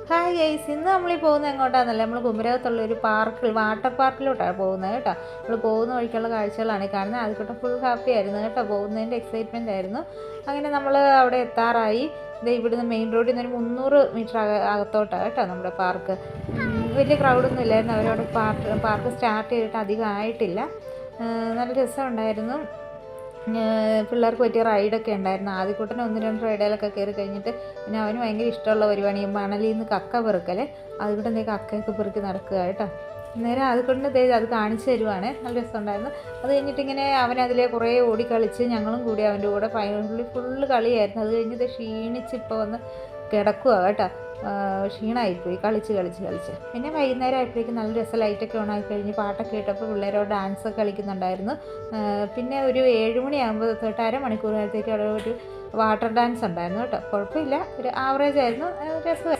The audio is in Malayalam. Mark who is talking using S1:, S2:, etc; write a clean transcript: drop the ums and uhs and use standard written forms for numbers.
S1: ഹായ് ഗൈസ്, ഇന്ന് നമ്മൾ പോകുന്നത് എങ്ങോട്ടാണെന്നല്ല, നമ്മൾ കുമരകത്തുള്ള ഒരു വാട്ടർ പാർക്കിലോട്ടാണ് പോകുന്നത് കേട്ടോ. നമ്മൾ പോകുന്ന വഴിക്കുള്ള കാഴ്ചകളാണ് ഈ കാണുന്നത്. അതുകൊണ്ട് ഫുൾ ഹാപ്പി ആയിരുന്നു കേട്ടോ, പോകുന്നതിൻ്റെ എക്സൈറ്റ്മെൻ്റ് ആയിരുന്നു. അങ്ങനെ നമ്മൾ അവിടെ എത്താറായി. ഇവിടുന്ന് മെയിൻ റോഡിൽ നിന്ന് ഒരു 300 മീറ്റർ അകത്തോട്ടാണ് കേട്ടോ നമ്മുടെ പാർക്ക്. വലിയ ക്രൗഡൊന്നും ഇല്ലായിരുന്നു. അവരവിടെ പാർക്ക് സ്റ്റാർട്ട് ചെയ്തിട്ട് അധികം ആയിട്ടില്ല. നല്ല രസമുണ്ടായിരുന്നു. പിള്ളേർക്ക് പറ്റിയ റൈഡൊക്കെ ഉണ്ടായിരുന്നു. ആദ്യക്കൂട്ടനെ 1-2 റൈഡുകളൊക്കെ കയറി കഴിഞ്ഞിട്ട് പിന്നെ അവന് ഭയങ്കര ഇഷ്ടമുള്ള പരിപാടി മണലിൽ നിന്ന് കക്ക പെറുക്കൽ. അതുകൊണ്ട് എന്തെങ്കിലും കക്കയൊക്കെ പെറുക്കി നടക്കുക കേട്ടോ. അന്നേരം അതുകൊണ്ട് അത് കാണിച്ചു തരുവാണ്. നല്ല രസമുണ്ടായിരുന്നു. അത് കഴിഞ്ഞിട്ട് ഇങ്ങനെ അവനതിലെ കുറേ ഓടിക്കളിച്ച് ഞങ്ങളും കൂടി അവൻ്റെ കൂടെ ഫുള്ള് കളിയായിരുന്നു. അത് കഴിഞ്ഞിട്ട് ക്ഷീണിച്ച് ഇപ്പോൾ വന്ന് കിടക്കുക കേട്ടോ. ക്ഷീണമായിപ്പോയി കളിച്ച്. പിന്നെ വൈകുന്നേരം ആയപ്പോഴേക്കും നല്ല രസം ലൈറ്റൊക്കെ ഓണാക്കി കഴിഞ്ഞ് പാട്ടൊക്കെ ഇട്ടപ്പോൾ പിള്ളേരോട് ഡാൻസൊക്കെ കളിക്കുന്നുണ്ടായിരുന്നു. പിന്നെ ഒരു 7 മണിയാകുമ്പോൾ തൊട്ട് അരമണിക്കൂർ നേരത്തേക്ക് അവിടെ ഒരു വാട്ടർ ഡാൻസ് ഉണ്ടായിരുന്നു കേട്ടോ. കുഴപ്പമില്ല, ഒരു ആവറേജ് ആയിരുന്നു, രസമായിരുന്നു.